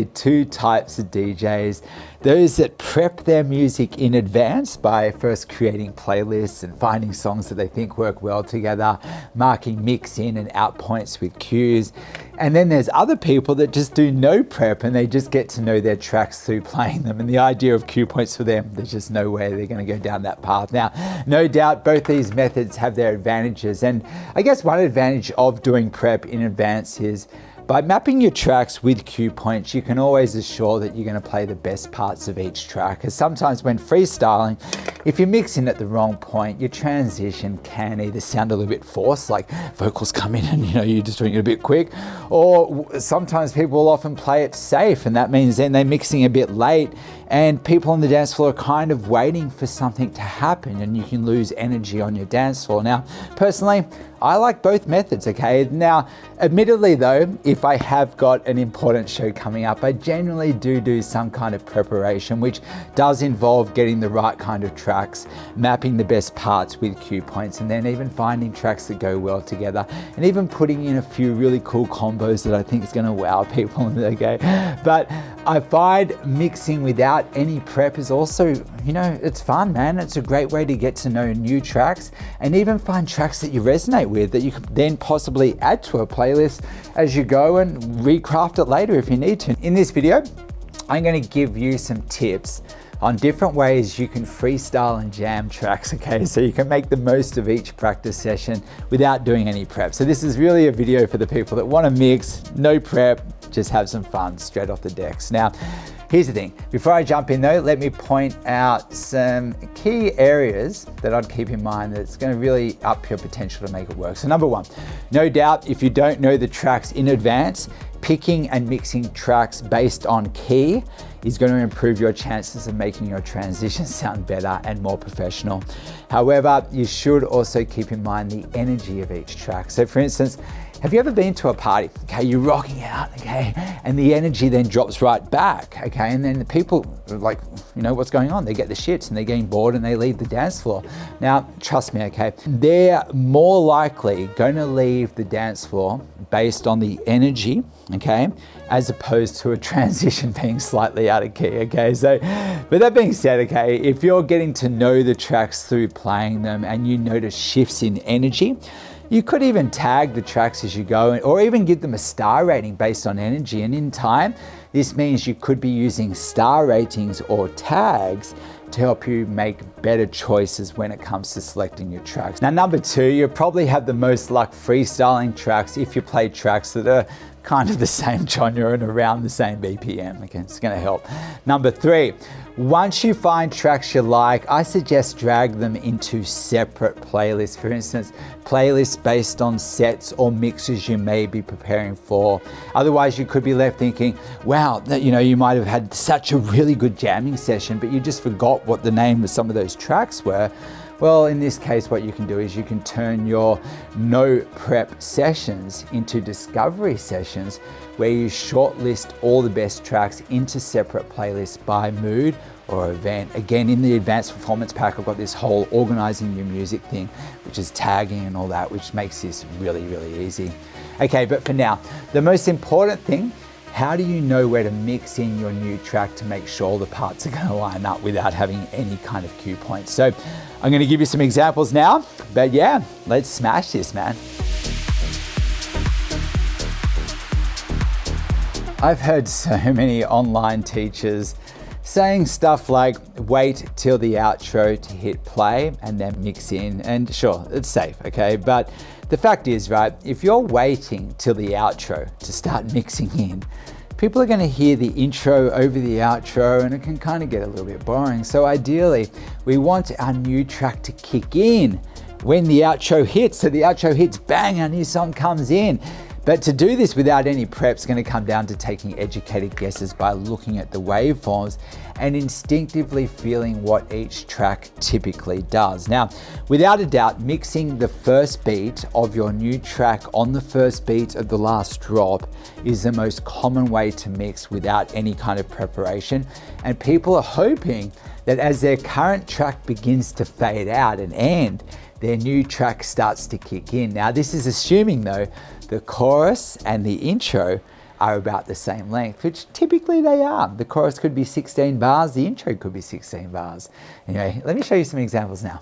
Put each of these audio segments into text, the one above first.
Two types of DJs: those that prep their music in advance by first creating playlists and finding songs that they think work well together, marking mix in and out points with cues. And then there's other people that just do no prep and they just get to know their tracks through playing them. And the idea of cue points for them, there's just no way they're going to go down that path. Now, no doubt both these methods have their advantages. And I guess one advantage of doing prep in advance is by mapping your tracks with cue points, you can always assure that you're going to play the best parts of each track. Because sometimes when freestyling, if you mix in at the wrong point, your transition can either sound a little bit forced, like vocals come in and you're just doing it a bit quick, or sometimes people will often play it safe, and that means then they're mixing a bit late and people on the dance floor are kind of waiting for something to happen and you can lose energy on your dance floor. Now, personally, I like both methods, okay? Now, admittedly though, if I have got an important show coming up, I generally do some kind of preparation, which does involve getting the right kind of tracks, mapping the best parts with cue points, and then even finding tracks that go well together, and even putting in a few really cool combos that I think is gonna wow people, okay? But I find mixing without any prep is also, it's fun, man. It's a great way to get to know new tracks and even find tracks that you resonate with that you can then possibly add to a playlist as you go and recraft it later if you need to. In this video, I'm going to give you some tips on different ways you can freestyle and jam tracks, okay? So you can make the most of each practice session without doing any prep. So this is really a video for the people that want to mix, no prep, just have some fun straight off the decks. Now, here's the thing. Before I jump in though, let me point out some key areas that I'd keep in mind that's going to really up your potential to make it work. So number one, no doubt if you don't know the tracks in advance, picking and mixing tracks based on key is going to improve your chances of making your transition sound better and more professional. However, you should also keep in mind the energy of each track. So for instance, have you ever been to a party, okay, you're rocking out, okay, and the energy then drops right back, okay, and then the people are like, what's going on? They get the shits and they're getting bored and they leave the dance floor. Now, trust me, okay, they're more likely going to leave the dance floor based on the energy, okay, as opposed to a transition being slightly out of key, okay? So, but that being said, okay, if you're getting to know the tracks through playing them and you notice shifts in energy, you could even tag the tracks as you go, or even give them a star rating based on energy. And in time, this means you could be using star ratings or tags to help you make better choices when it comes to selecting your tracks. Now, number two, you'll probably have the most luck freestyling tracks if you play tracks that are kind of the same genre and around the same BPM. Okay, it's gonna help. Number three, once you find tracks you like, I suggest drag them into separate playlists. For instance, playlists based on sets or mixes you may be preparing for. Otherwise, you could be left thinking, wow, you might have had such a really good jamming session, but you just forgot what the name of some of those tracks were. Well, in this case, what you can do is you can turn your no prep sessions into discovery sessions where you shortlist all the best tracks into separate playlists by mood or event. Again, in the advanced performance pack, I've got this whole organizing your music thing, which is tagging and all that, which makes this really, really easy. Okay, but for now, the most important thing, how do you know where to mix in your new track to make sure all the parts are going to line up without having any kind of cue points? So I'm going to give you some examples now, but yeah, let's smash this, man. I've heard so many online teachers saying stuff like, wait till the outro to hit play and then mix in. And sure, it's safe, okay? But the fact is, right, if you're waiting till the outro to start mixing in, people are going to hear the intro over the outro and it can kind of get a little bit boring. So ideally, we want our new track to kick in when the outro hits. So the outro hits, bang, our new song comes in. But to do this without any prep is going to come down to taking educated guesses by looking at the waveforms and instinctively feeling what each track typically does. Now, without a doubt, mixing the first beat of your new track on the first beat of the last drop is the most common way to mix without any kind of preparation. And people are hoping that as their current track begins to fade out and end, their new track starts to kick in. Now, this is assuming though, the chorus and the intro are about the same length, which typically they are. The chorus could be 16 bars, the intro could be 16 bars. Anyway, let me show you some examples now.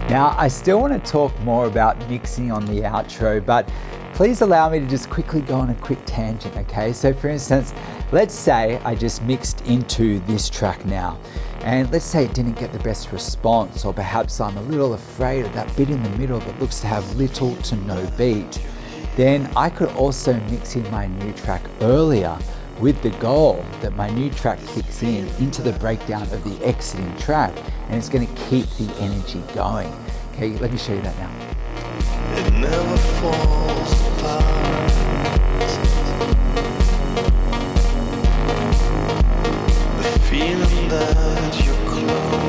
Now, I still want to talk more about mixing on the outro, but please allow me to just quickly go on a quick tangent, okay? So for instance, let's say I just mixed into this track now, and let's say it didn't get the best response, or perhaps I'm a little afraid of that bit in the middle that looks to have little to no beat. Then I could also mix in my new track earlier with the goal that my new track kicks in into the breakdown of the exiting track, and it's going to keep the energy going. Okay, let me show you that now. It never falls apart. The feeling that you're closer.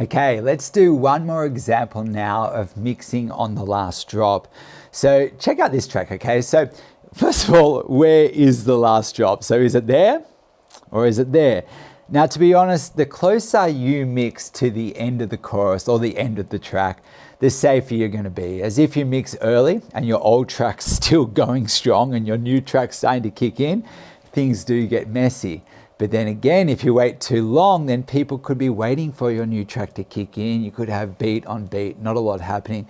Okay, let's do one more example now of mixing on the last drop. So check out this track, okay? So first of all, where is the last drop? So is it there or is it there? Now, to be honest, the closer you mix to the end of the chorus or the end of the track, the safer you're going to be. As if you mix early and your old track's still going strong and your new track's starting to kick in, things do get messy. But then again, if you wait too long, then people could be waiting for your new track to kick in. You could have beat on beat, not a lot happening.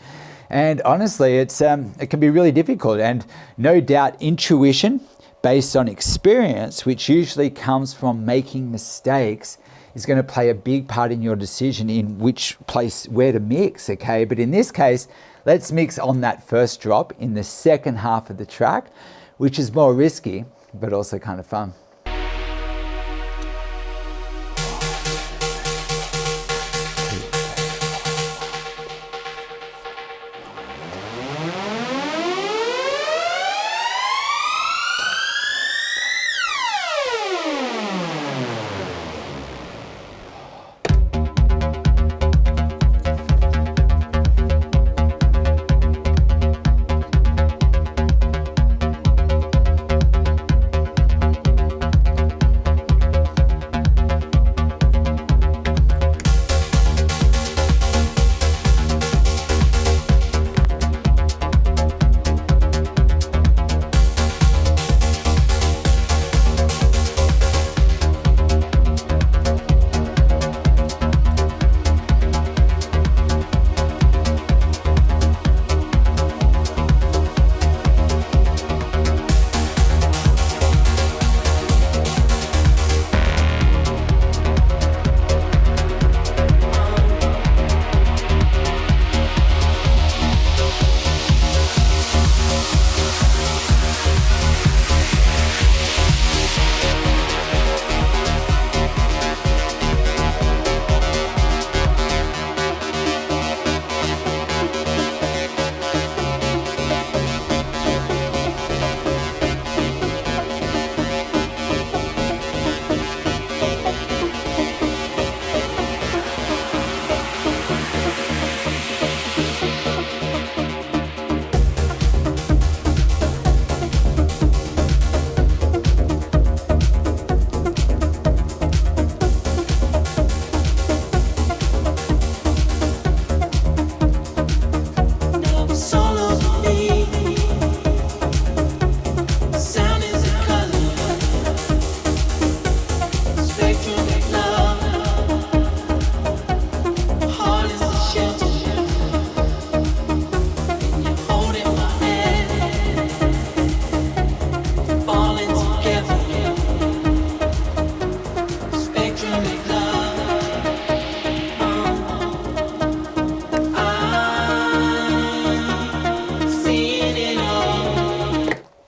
And honestly, it can be really difficult. And no doubt intuition based on experience, which usually comes from making mistakes, is going to play a big part in your decision in which place, where to mix, okay? But in this case, let's mix on that first drop in the second half of the track, which is more risky, but also kind of fun.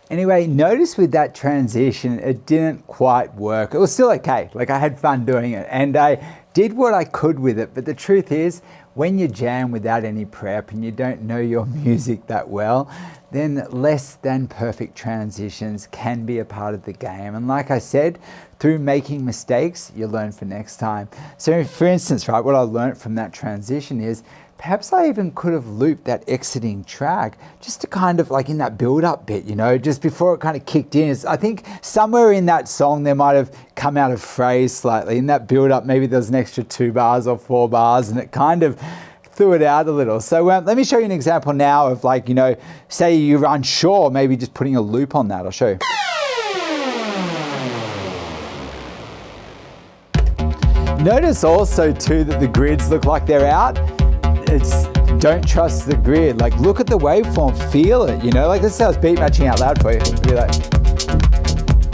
Anyway, notice with that transition, it didn't quite work. It was still okay. Like, I had fun doing it and I did what I could with it. But the truth is, when you jam without any prep and you don't know your music that well, then less than perfect transitions can be a part of the game. And like I said, through making mistakes, you learn for next time. So for instance, right, what I learned from that transition is perhaps I even could have looped that exiting track just to kind of like in that build-up bit, you know, just before it kind of kicked in. I think somewhere in that song there might have come out of phrase slightly. In that build-up, maybe there's an extra 2 bars or 4 bars and it kind of threw it out a little. So let me show you an example now of, like, you know, say you're unsure, maybe just putting a loop on that. I'll show you. Notice also too that the grids look like they're out. Don't trust the grid. Like, look at the waveform, feel it, you know, like this is how it's beat matching out loud for you. Be like,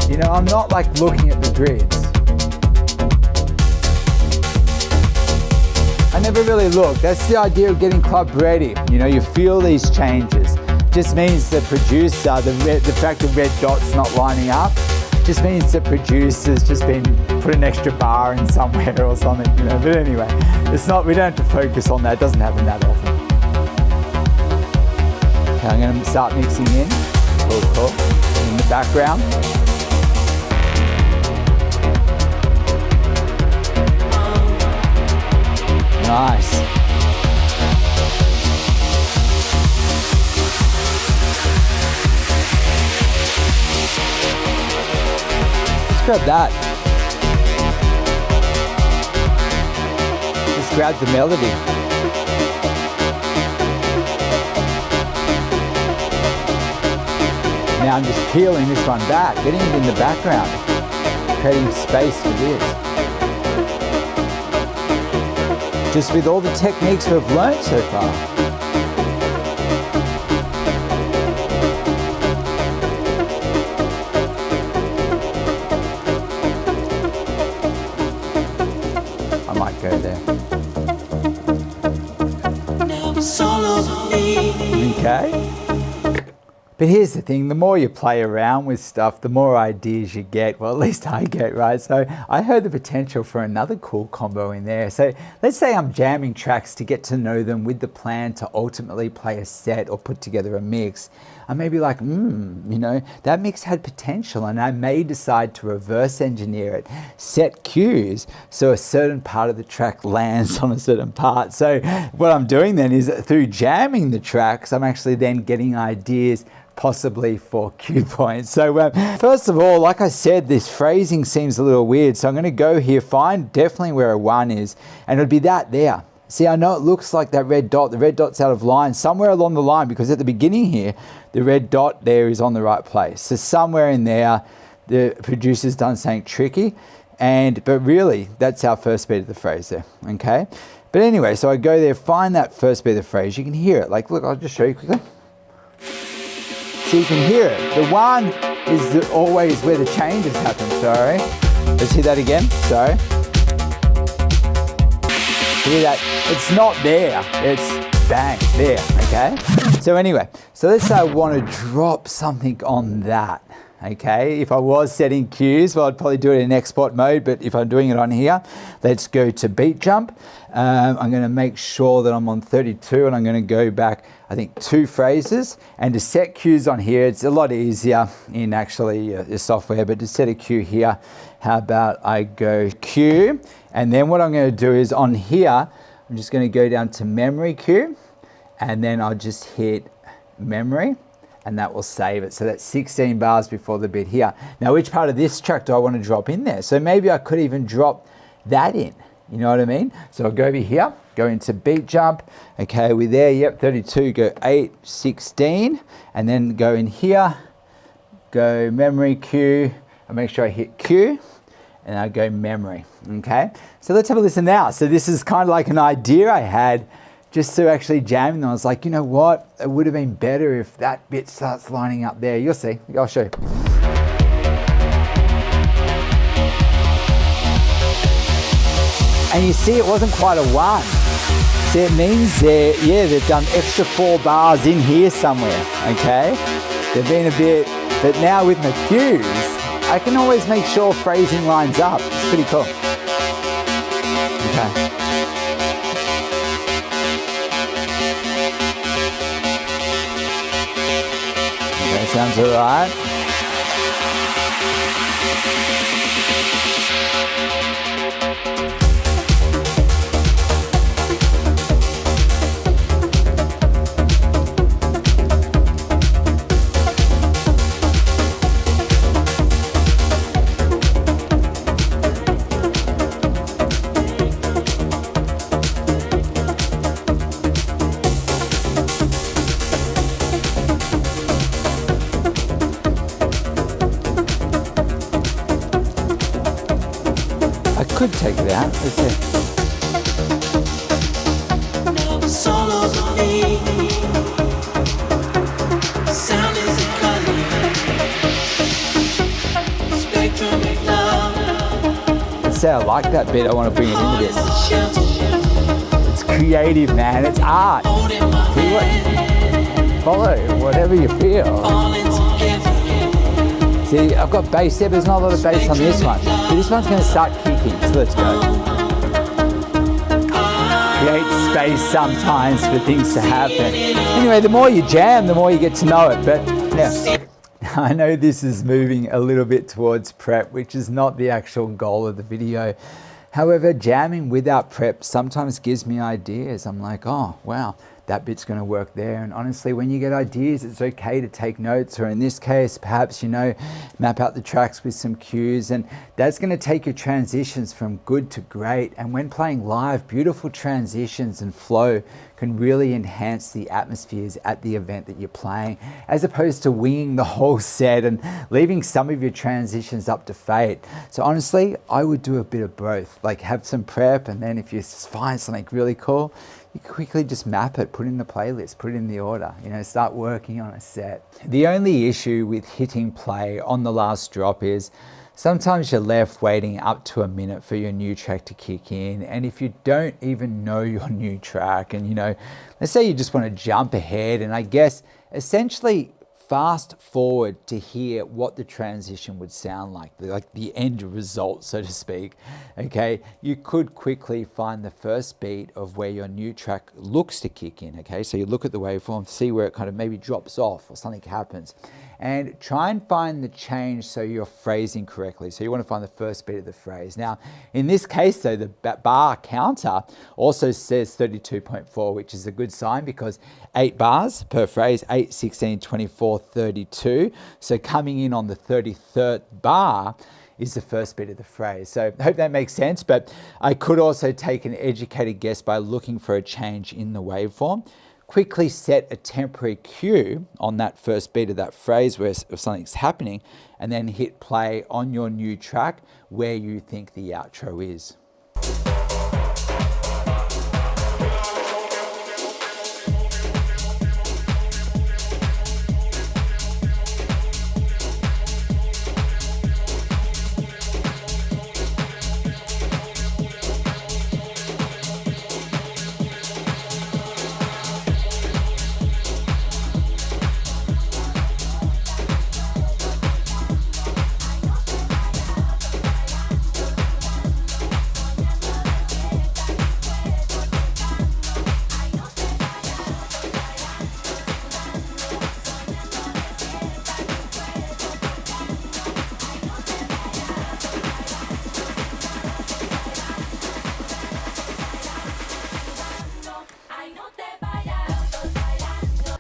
you know, I'm not like looking at the grids. I never really look. That's the idea of getting club ready. You know, you feel these changes. Just means the producer, the fact that red dot's not lining up, just means the producer's just been put an extra bar in somewhere or something, you know. But anyway, it's not, we don't have to focus on that. It doesn't happen that often. Okay, I'm going to start mixing in. Cool. In the background. Nice. Let's grab that. grab the melody. Now I'm just peeling this one back, getting it in the background, creating space for this. Just with all the techniques we've learned so far. I might go there. Okay. But here's the thing, the more you play around with stuff, the more ideas you get. Well, at least I get, right? So I heard the potential for another cool combo in there. So let's say I'm jamming tracks to get to know them with the plan to ultimately play a set or put together a mix. I may be like, you know, that mix had potential, and I may decide to reverse engineer it, set cues so a certain part of the track lands on a certain part. So what I'm doing then is through jamming the tracks, I'm actually then getting ideas possibly for cue points. So first of all, like I said, this phrasing seems a little weird. So I'm going to go here, find definitely where a 1 is, and it'll be that there. See, I know it looks like that red dot. The red dot's out of line somewhere along the line, because at the beginning here, the red dot there is on the right place. So somewhere in there, the producer's done something tricky, but really, that's our first beat of the phrase there, okay? But anyway, so I go there, find that first beat of the phrase. You can hear it. Like, look, I'll just show you quickly. So you can hear it. The 1 is always where the changes happen, sorry. Let's hear that again, sorry. Hear that? It's not there, it's bang, there, okay? So anyway, so let's say I want to drop something on that, okay? If I was setting cues, well, I'd probably do it in export mode, but if I'm doing it on here, let's go to beat jump. I'm going to make sure that I'm on 32, and I'm going to go back, I think, 2 phrases. And to set cues on here, it's a lot easier in actually your software, but to set a cue here, how about I go cue, and then what I'm going to do is on here, I'm just going to go down to memory cue, and then I'll just hit memory, and that will save it. So that's 16 bars before the beat here. Now, which part of this track do I want to drop in there? So maybe I could even drop that in. You know what I mean? So I'll go over here, go into beat jump. Okay, we're there, yep, 32, go 8, 16, and then go in here, go memory cue, and make sure I hit cue, and I go memory, okay? So let's have a listen now. So this is kind of like an idea I had just to actually jam them. I was like, you know what? It would have been better if that bit starts lining up there. You'll see, I'll show you. And you see it wasn't quite a 1. See, it means they've done extra 4 bars in here somewhere, okay? They've been a bit, but now with my cues, I can always make sure phrasing lines up. It's pretty cool. Okay. Okay, sounds all right. Could take it out. Let's see. Let's say I like that bit. I want to bring it in a bit. It's creative, man. It's art. See what? Follow whatever you feel. See, I've got bass there, but there's not a lot of bass on this one. But this one's going to start kicking, so let's go. Create space sometimes for things to happen. Anyway, the more you jam, the more you get to know it. But yeah, I know this is moving a little bit towards prep, which is not the actual goal of the video. However, jamming without prep sometimes gives me ideas. I'm like, oh, wow, that bit's going to work there. And honestly, when you get ideas, it's okay to take notes, or in this case, perhaps, map out the tracks with some cues, and that's going to take your transitions from good to great. And when playing live, beautiful transitions and flow can really enhance the atmospheres at the event that you're playing, as opposed to winging the whole set and leaving some of your transitions up to fate. So honestly, I would do a bit of both, like have some prep, and then if you find something really cool, you quickly just map it, put it in the playlist, put it in the order, start working on a set. The only issue with hitting play on the last drop is sometimes you're left waiting up to a minute for your new track to kick in. And if you don't even know your new track, and let's say you just want to jump ahead and I guess essentially fast forward to hear what the transition would sound like the end result, so to speak, okay, you could quickly find the first beat of where your new track looks to kick in, okay? So you look at the waveform, see where it kind of maybe drops off or something happens, and try and find the change so you're phrasing correctly. So you want to find the first beat of the phrase. Now, in this case though, the bar counter also says 32.4, which is a good sign because 8 bars per phrase, 8, 16, 24, 32. So coming in on the 33rd bar is the first bit of the phrase. So I hope that makes sense, but I could also take an educated guess by looking for a change in the waveform. Quickly set a temporary cue on that first beat of that phrase where something's happening, and then hit play on your new track where you think the outro is.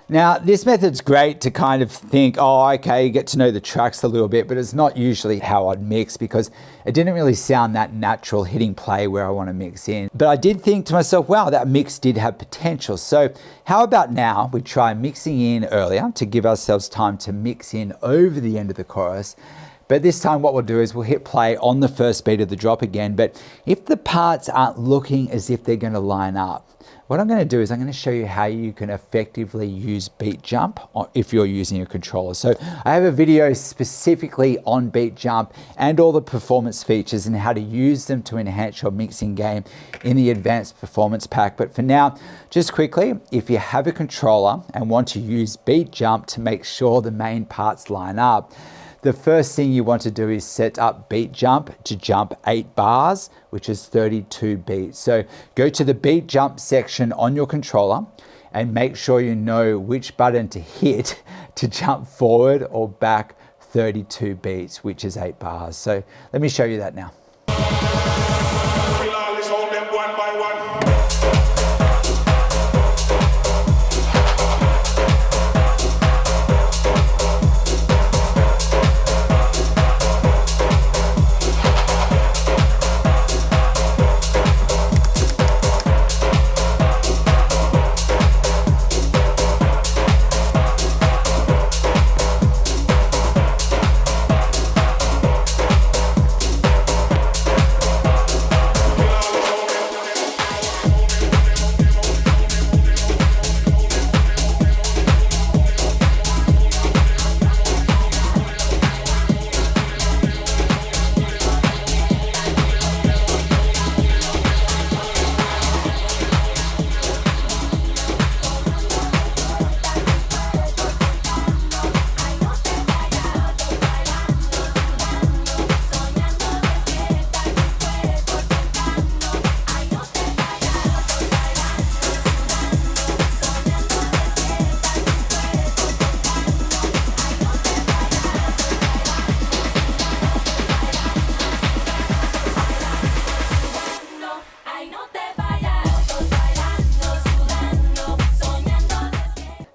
Now, this method's great to kind of think, oh, okay, get to know the tracks a little bit, but it's not usually how I'd mix because it didn't really sound that natural hitting play where I want to mix in. But I did think to myself, wow, that mix did have potential. So how about now we try mixing in earlier to give ourselves time to mix in over the end of the chorus. But this time what we'll do is we'll hit play on the first beat of the drop again. But if the parts aren't looking as if they're going to line up, what I'm going to do is I'm going to show you how you can effectively use beat jump if you're using a controller. So I have a video specifically on beat jump and all the performance features and how to use them to enhance your mixing game in the advanced performance pack. But for now, just quickly, if you have a controller and want to use beat jump to make sure the main parts line up, the first thing you want to do is set up beat jump to jump 8 bars, which is 32 beats. So go to the beat jump section on your controller and make sure you know which button to hit to jump forward or back 32 beats, which is 8 bars. So let me show you that now.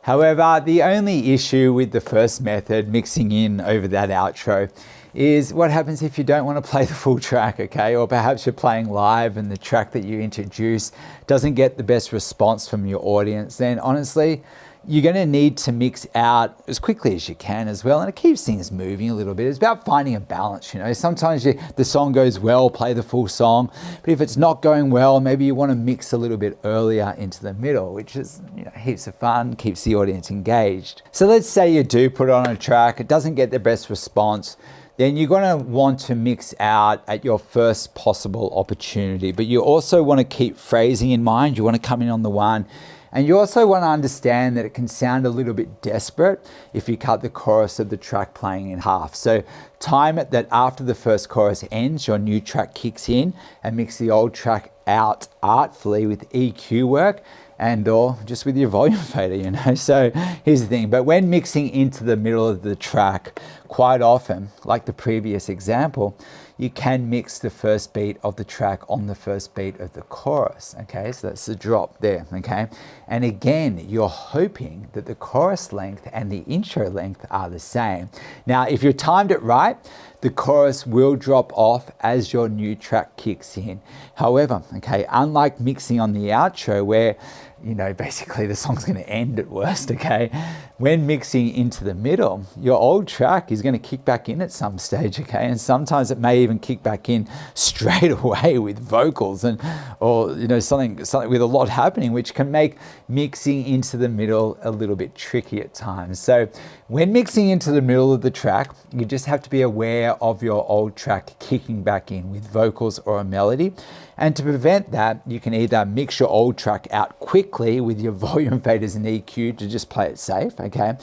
However, the only issue with the first method, mixing in over that outro, is what happens if you don't want to play the full track, okay? Or perhaps you're playing live and the track that you introduce doesn't get the best response from your audience. Then honestly, you're going to need to mix out as quickly as you can as well. And it keeps things moving a little bit. It's about finding a balance, you know. Sometimes the song goes well, play the full song. But if it's not going well, maybe you want to mix a little bit earlier into the middle, which is, you know, heaps of fun, keeps the audience engaged. So let's say you do put on a track, it doesn't get the best response. Then you're going to want to mix out at your first possible opportunity. But you also want to keep phrasing in mind. You want to come in on the one. And you also want to understand that it can sound a little bit desperate if you cut the chorus of the track playing in half. So time it that after the first chorus ends, your new track kicks in, and mix the old track out artfully with EQ work and or just with your volume fader, you know. So here's the thing, but when mixing into the middle of the track, quite often, like the previous example, you can mix the first beat of the track on the first beat of the chorus, okay? So that's the drop there, okay? And again, you're hoping that the chorus length and the intro length are the same. Now, if you timed it right, the chorus will drop off as your new track kicks in. However, okay, unlike mixing on the outro where, you know, basically the song's going to end at worst, okay? When mixing into the middle, your old track is going to kick back in at some stage, okay? And sometimes it may even kick back in straight away with vocals and, or, you know, something with a lot happening, which can make mixing into the middle a little bit tricky at times. So when mixing into the middle of the track, you just have to be aware of your old track kicking back in with vocals or a melody. And to prevent that, you can either mix your old track out quickly with your volume faders and EQ to just play it safe, okay?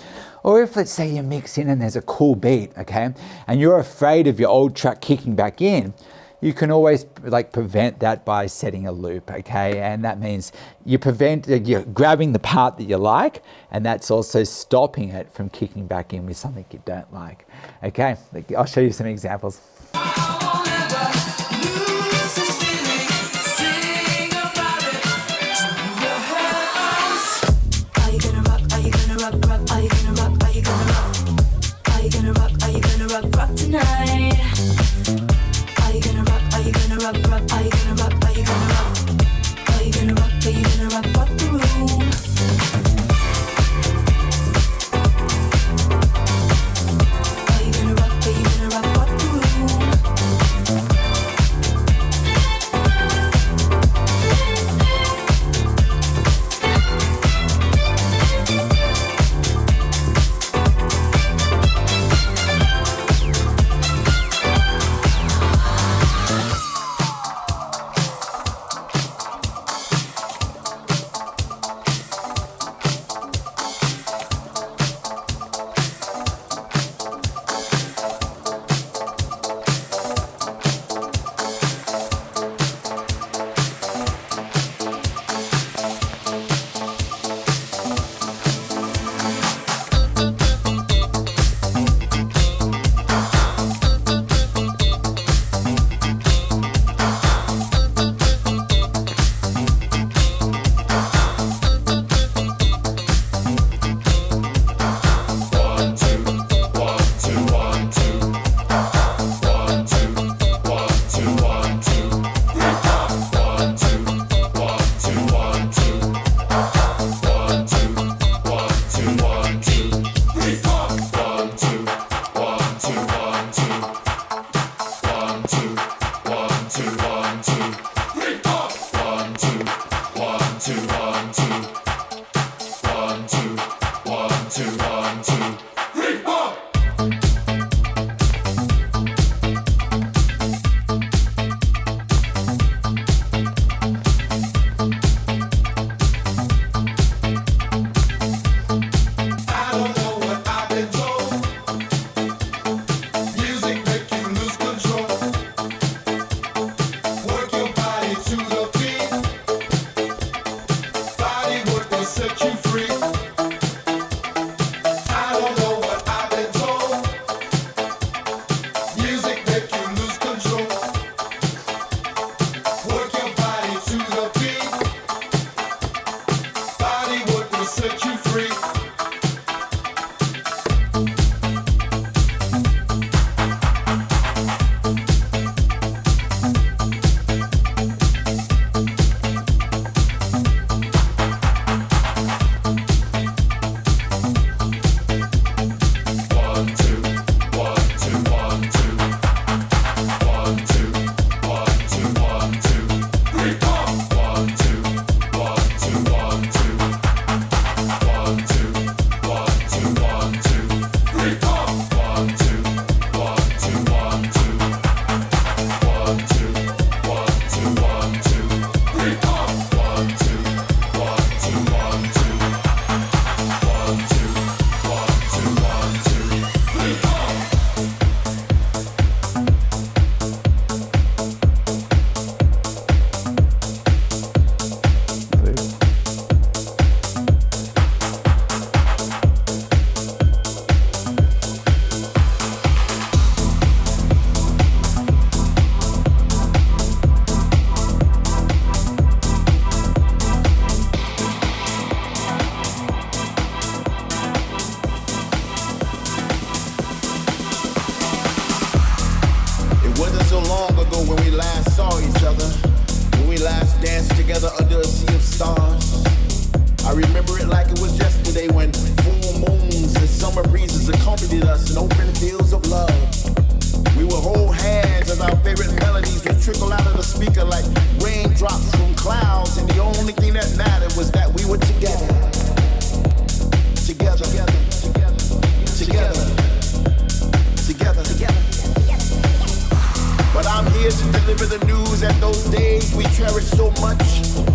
Or if, let's say, you mix in and there's a cool beat, okay? And you're afraid of your old track kicking back in, you can always prevent that by setting a loop, okay? And that means you're grabbing the part that you like, and that's also stopping it from kicking back in with something you don't like, okay? I'll show you some examples. Wasn't so long ago when we last saw each other, when we last danced together under a sea of stars. I remember it like it was yesterday when full moons and summer breezes accompanied us in open fields of love. We would hold hands as our favorite melodies would trickle out of the speaker like raindrops from clouds, and the only thing that mattered was that we were together. Together, together, together, together, together. But I'm here to deliver the news that those days we cherish so much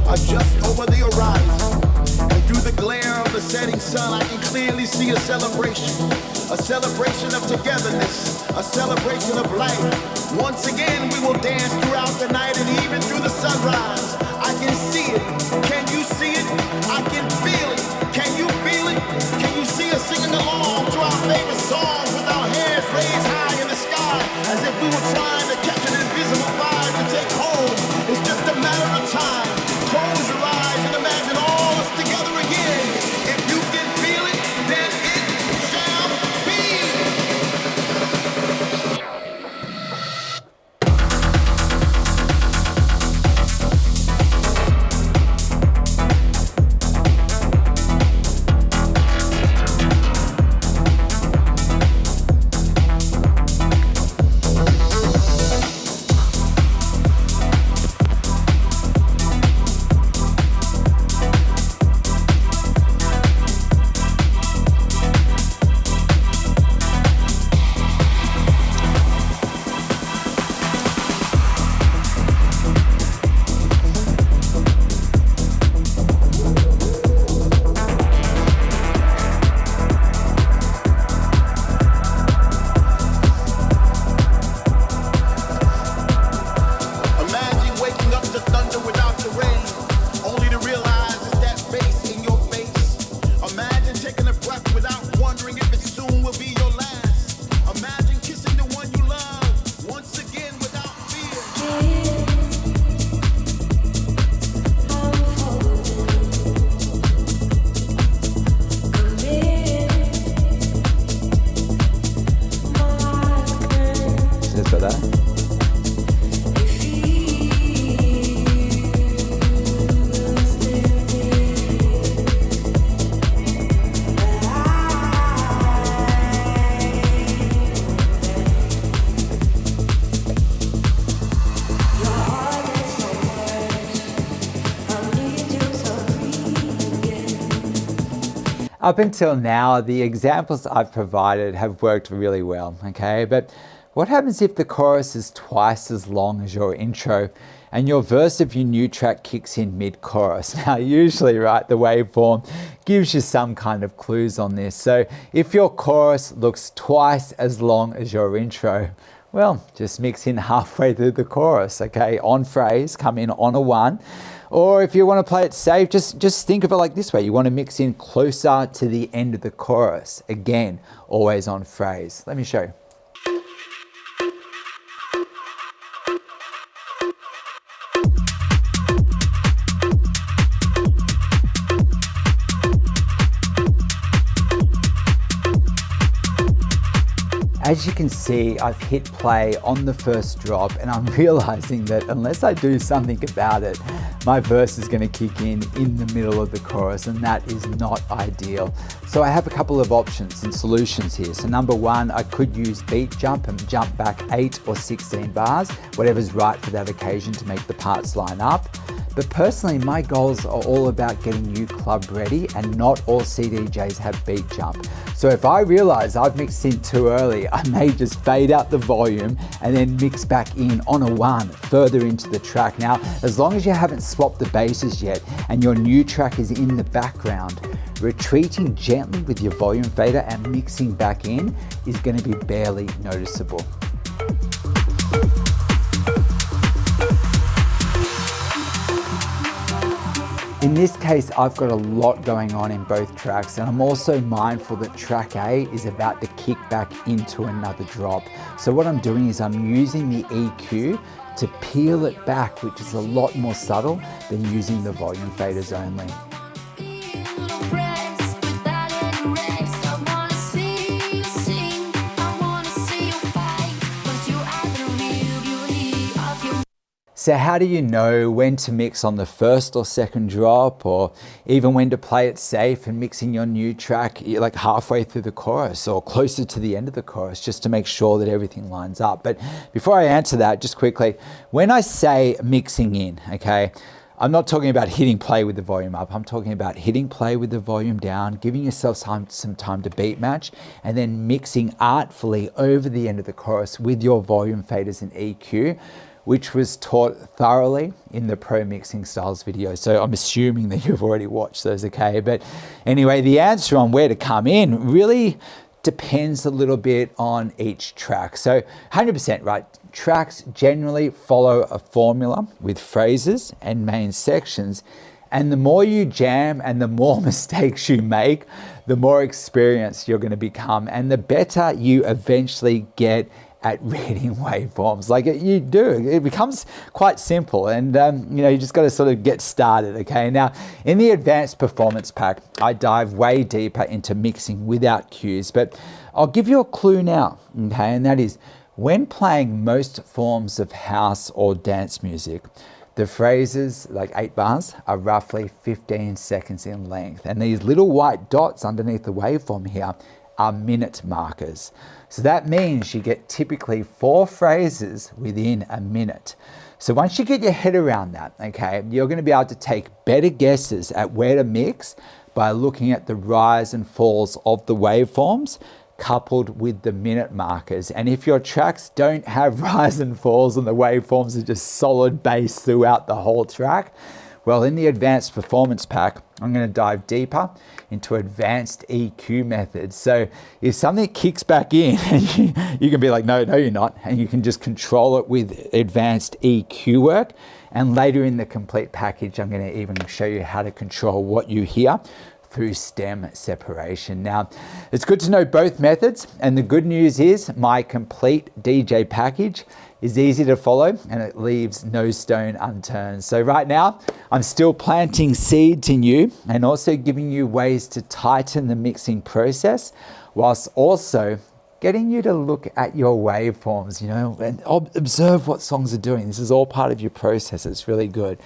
are just over the horizon. And through the glare of the setting sun, I can clearly see a celebration of togetherness, a celebration of life. Once again, we will dance throughout the night and even through the sunrise. I can see it. Can you see it? I can feel it. Can you feel it? Can you see us singing along to our favorite songs with our hands raised high in the sky as if we were trying to catch an invisible vibe to take home? It's just a matter of time. Close your eyes and imagine all us together again. If you can feel it, then it shall be. Up until now, the examples I've provided have worked really well, okay? But what happens if the chorus is twice as long as your intro and your verse of your new track kicks in mid-chorus? Now, usually, right, the waveform gives you some kind of clues on this. So if your chorus looks twice as long as your intro, well, just mix in halfway through the chorus, okay? On phrase, come in on a 1. Or if you want to play it safe, just think of it like this way. You want to mix in closer to the end of the chorus. Again, always on phrase. Let me show you. As you can see, I've hit play on the first drop and I'm realizing that unless I do something about it, my verse is going to kick in the middle of the chorus, and that is not ideal. So I have a couple of options and solutions here. So number 1, I could use beat jump and jump back 8 or 16 bars, whatever's right for that occasion to make the parts line up. But personally, my goals are all about getting you club ready, and not all CDJs have beat jump. So if I realize I've mixed in too early, I may just fade out the volume and then mix back in on a 1 further into the track. Now, as long as you haven't swapped the basses yet and your new track is in the background, retreating gently with your volume fader and mixing back in is going to be barely noticeable. In this case, I've got a lot going on in both tracks, and I'm also mindful that track A is about to kick back into another drop. So what I'm doing is I'm using the EQ to peel it back, which is a lot more subtle than using the volume faders only. I wanna see you fight, 'cause you are the real So how do you know when to mix on the first or second drop, or even when to play it safe and mix in your new track like halfway through the chorus or closer to the end of the chorus, just to make sure that everything lines up? But before I answer that, just quickly, when I say mixing in, okay, I'm not talking about hitting play with the volume up. I'm talking about hitting play with the volume down, giving yourself some time to beat match, and then mixing artfully over the end of the chorus with your volume faders and EQ, which was taught thoroughly in the Pro Mixing Styles video. So I'm assuming that you've already watched those, okay? But anyway, the answer on where to come in really depends a little bit on each track. So 100%, right? Tracks generally follow a formula with phrases and main sections. And the more you jam and the more mistakes you make, the more experienced you're going to become, and the better you eventually get at reading waveforms. Like you do, it becomes quite simple, and you just got to sort of get started. Okay, now in the advanced performance pack, I dive way deeper into mixing without cues, but I'll give you a clue now. Okay, and that is, when playing most forms of house or dance music, the phrases, like 8 bars, are roughly 15 seconds in length. And these little white dots underneath the waveform here are minute markers. So that means you get typically 4 phrases within a minute. So once you get your head around that, okay, you're going to be able to take better guesses at where to mix by looking at the rise and falls of the waveforms, coupled with the minute markers. And if your tracks don't have rise and falls and the waveforms are just solid bass throughout the whole track, well, in the advanced performance pack, I'm going to dive deeper into advanced EQ methods. So if something kicks back in, and you can be like, no, you're not, and you can just control it with advanced EQ work. And later in the complete package, I'm going to even show you how to control what you hear through stem separation. Now, it's good to know both methods, and the good news is my complete DJ package is easy to follow and it leaves no stone unturned. So right now, I'm still planting seeds in you and also giving you ways to tighten the mixing process, whilst also getting you to look at your waveforms, and observe what songs are doing. This is all part of your process. It's really good.